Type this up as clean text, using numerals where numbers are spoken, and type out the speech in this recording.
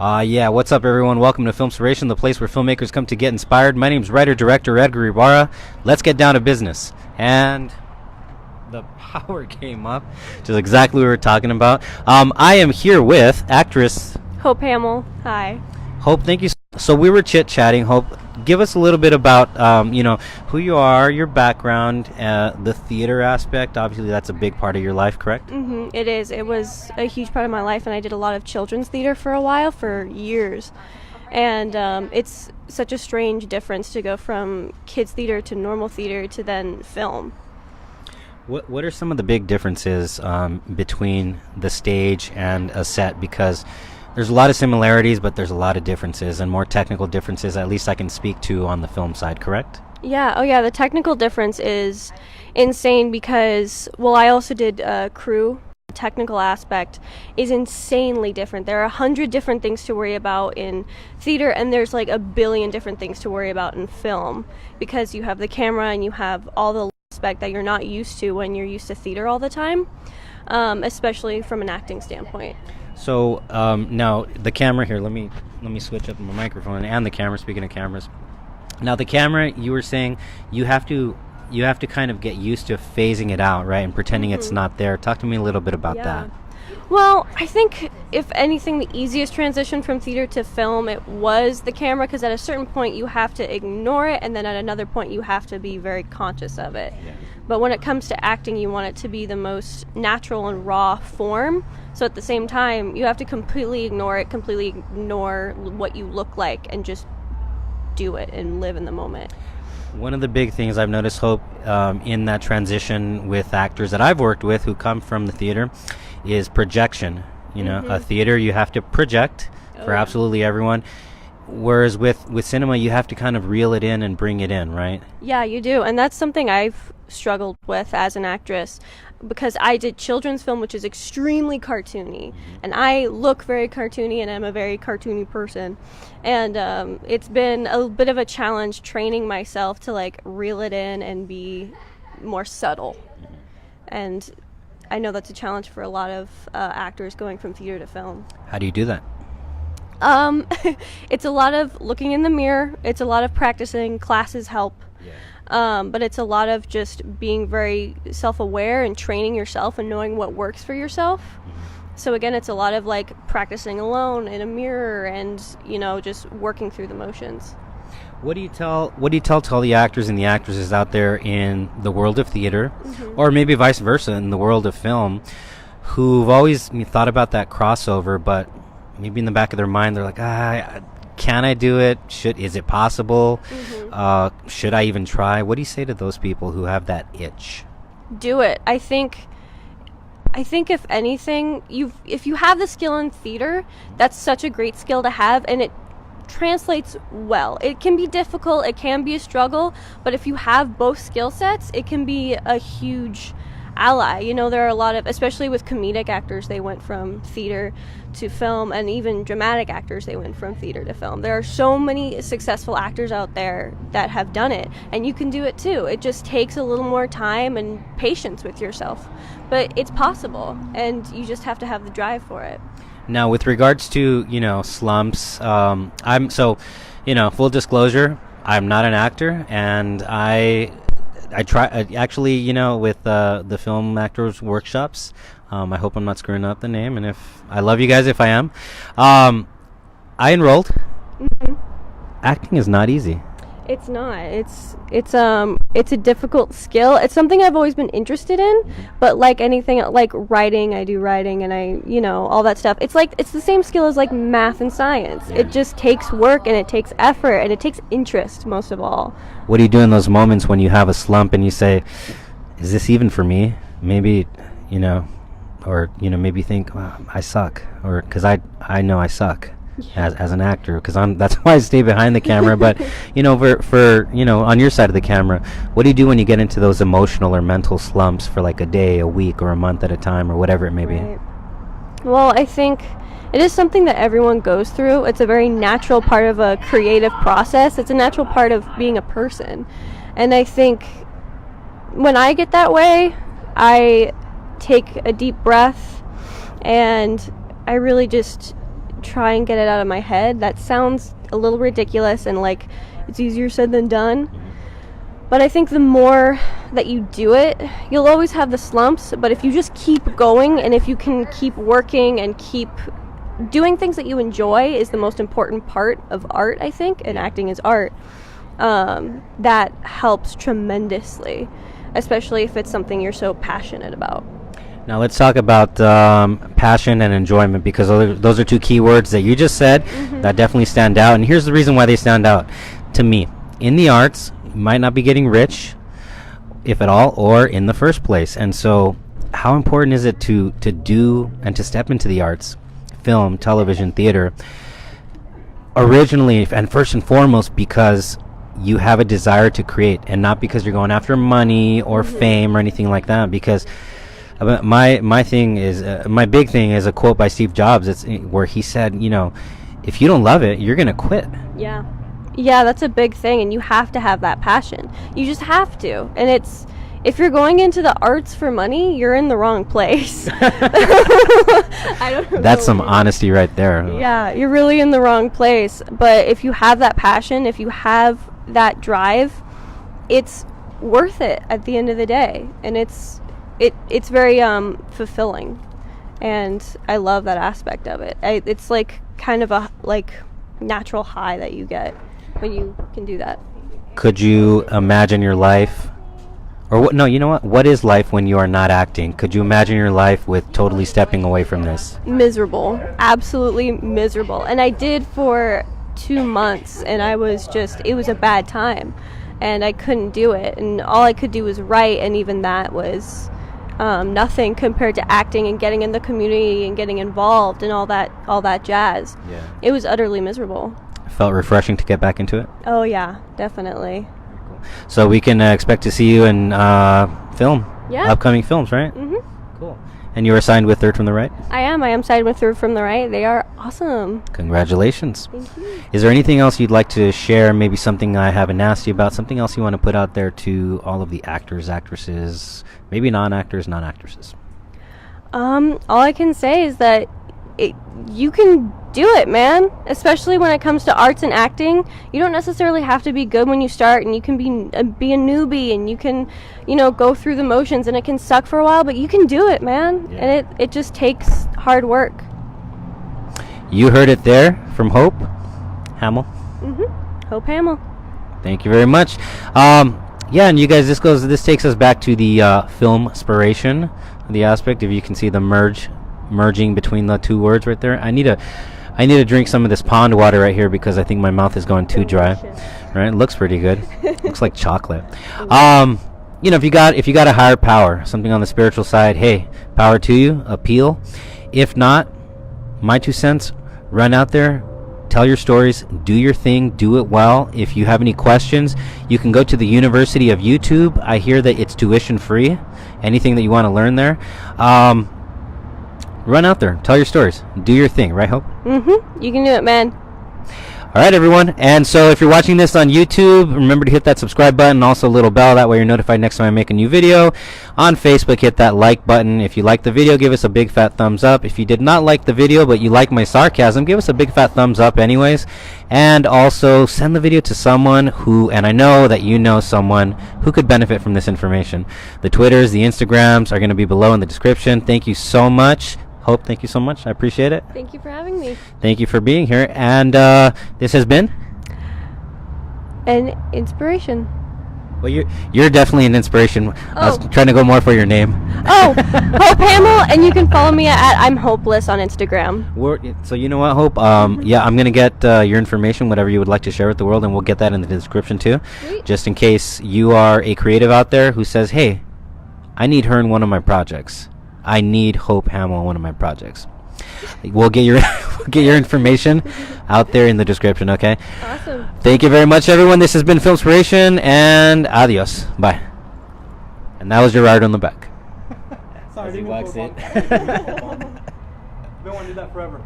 Yeah, what's up, everyone? Welcome to FILMspiration, the place where filmmakers come to get inspired. My name's writer-director Edgar Ibarra. Let's get down to business. And the power came up, which is exactly what we were talking about. I am here with actress Hope Hamil. Hi. Hope, thank you. So we were chit-chatting. Hope, give us a little bit about, who you are, your background, the theater aspect. Obviously, that's a big part of your life, correct? It is. It was a huge part of my life, and I did a lot of children's theater for a while, for years. And it's such a strange difference to go from kids theater to normal theater to then film. What are some of the big differences between the stage and a set? Because there's a lot of similarities, but there's a lot of differences and more technical differences, at least I can speak to on the film side, correct? Yeah. Oh, yeah. The technical difference is insane because, well, I also did crew. The technical aspect is insanely different. There are 100 different things to worry about in theater, and there's like a billion different things to worry about in film because you have the camera and you have all the aspect that you're not used to when you're used to theater all the time, especially from an acting standpoint. So now the camera here. Let me switch up my microphone and the camera. Speaking of cameras, now the camera. You were saying you have to kind of get used to phasing it out, right, and pretending it's not there. Talk to me a little bit about that. Well, I think if anything, the easiest transition from theater to film, it was the camera, because at a certain point you have to ignore it, and then at another point you have to be very conscious of it. Yeah. But when it comes to acting, you want it to be the most natural and raw form. So at the same time, you have to completely ignore it, completely ignore what you look like, and just do it and live in the moment. One of the big things I've noticed, Hope, in that transition with actors that I've worked with who come from the theater is projection. You know, a theater, you have to project for absolutely everyone. Whereas with cinema, you have to kind of reel it in and bring it in, right? Yeah, you do. And that's something I've struggled with as an actress, because I did children's film, which is extremely cartoony, and I look very cartoony, and I'm a very cartoony person, and it's been a bit of a challenge training myself to like reel it in and be more subtle. And I know that's a challenge for a lot of actors going from theater to film. How do you do that? It's a lot of looking in the mirror. It's a lot of practicing. Classes help. But it's a lot of just being very self-aware and training yourself and knowing what works for yourself. So again, it's a lot of like practicing alone in a mirror and, just working through the motions. What do you tell to all the actors and the actresses out there in the world of theater, or maybe vice versa in the world of film, who've always thought about that crossover, but maybe in the back of their mind they're like, can I do it? Is it possible? Should I even try? What do you say to those people who have that itch? Do it. I think if anything, if you have the skill in theater, that's such a great skill to have, and it translates well. It can be difficult, it can be a struggle, but if you have both skill sets, it can be a huge ally. There are a lot of, especially with comedic actors, they went from theater to film, and even dramatic actors, they went from theater to film. There are so many successful actors out there that have done it, and you can do it too. It just takes a little more time and patience with yourself, but it's possible, and you just have to have the drive for it. Now, with regards to, slumps, full disclosure, I'm not an actor, and I try, actually, with the film actors workshops. I hope I'm not screwing up the name, and if I love you guys if I am. I enrolled. Acting is not easy. It's not. It's a difficult skill. It's something I've always been interested in, but like anything, like writing, I do writing, and I, all that stuff. It's the same skill as like math and science. It just takes work, and it takes effort, and it takes interest most of all. What do you do in those moments when you have a slump and you say, is this even for me? Maybe, or, maybe think, I suck, or because I know I suck. As an actor, because that's why I stay behind the camera. But for on your side of the camera, what do you do when you get into those emotional or mental slumps for like a day, a week, or a month at a time, or whatever it may be? Well, I think it is something that everyone goes through. It's a very natural part of a creative process. It's a natural part of being a person, and I think when I get that way, I take a deep breath and I really just try and get it out of my head. That sounds a little ridiculous and like it's easier said than done. But I think the more that you do it, you'll always have the slumps, but if you just keep going and if you can keep working and keep doing things that you enjoy is the most important part of art, I think, and acting is art. That helps tremendously, especially if it's something you're so passionate about. Now let's talk about passion and enjoyment, because those are two key words that you just said that definitely stand out. And here's the reason why they stand out to me. In the arts, you might not be getting rich, if at all, or in the first place. And so how important is it to do and to step into the arts, film, television, theater, originally and first and foremost because you have a desire to create, and not because you're going after money or fame or anything like that. Because my thing is my big thing is a quote by Steve Jobs. It's where he said, you know, if you don't love it, you're gonna quit. Yeah, that's a big thing, and you have to have that passion. You just have to. And it's, if you're going into the arts for money, you're in the wrong place. I don't know. That's some honesty right there. Yeah, you're really in the wrong place. But if you have that passion, if you have that drive, it's worth it at the end of the day. And it's very fulfilling. And I love that aspect of it. It's like kind of a natural high that you get when you can do that. Could you imagine your life, or what? No, you know what is life when you are not acting? Could you imagine your life with totally stepping away from this? Miserable, absolutely miserable. And I did for 2 months, and it was a bad time, and I couldn't do it, and all I could do was write, and even that was nothing compared to acting and getting in the community and getting involved and all that jazz. Yeah. It was utterly miserable. Felt refreshing to get back into it? Oh yeah, definitely. So we can expect to see you in film. Yeah. Upcoming films, right? Cool. And you are signed with Third from the Right? I am signed with Third from the Right. They are awesome. Congratulations. Thank you. Is there anything else you'd like to share? Maybe something I haven't asked you about, something else you want to put out there to all of the actors, actresses, maybe non-actors, non-actresses? All I can say is that you can do it, man. Especially when it comes to arts and acting, you don't necessarily have to be good when you start, and you can be a newbie, and you can, go through the motions, and it can suck for a while, but you can do it, man. Yeah. And it just takes hard work. You heard it there from Hope Hamil. Hope Hamil. Thank you very much. Yeah, and you guys, this takes us back to the filmspiration, the aspect. If you can see the merging between the two words right there. I need to drink some of this pond water right here because I think my mouth is going too dry. Right? It looks pretty good. Looks like chocolate. If you got a higher power, something on the spiritual side, hey, power to you, appeal. If not, my 2 cents, run out there, tell your stories, do your thing, do it well. If you have any questions, you can go to the University of YouTube. I hear that it's tuition free. Anything that you want to learn there. Run out there, tell your stories, do your thing, right, Hope? You can do it, man. All right, everyone. And so if you're watching this on YouTube, remember to hit that subscribe button, also a little bell. That way you're notified next time I make a new video. On Facebook, hit that like button. If you like the video, give us a big fat thumbs up. If you did not like the video, but you like my sarcasm, give us a big fat thumbs up anyways. And also send the video to someone who, and I know that you know someone who could benefit from this information. The Twitters, the Instagrams are going to be below in the description. Thank you so much. Hope, thank you so much. I appreciate it. Thank you for having me. Thank you for being here. And this has been an inspiration. Well, you're definitely an inspiration. I was trying to go more for your name. Hope Hamil, and you can follow me at I'm Hopeless on Instagram. So you know what, Hope? Yeah, I'm gonna get your information, whatever you would like to share with the world, and we'll get that in the description too. Sweet. Just in case you are a creative out there who says, "Hey, I need her in one of my projects. I need Hope Hamil in one of my projects." We'll get your information out there in the description, okay? Awesome. Thank you very much, everyone. This has been FILMspiration, and adios. Bye. And that was your ride on the back. Sorry, as he walks in. Been wanting to do that forever.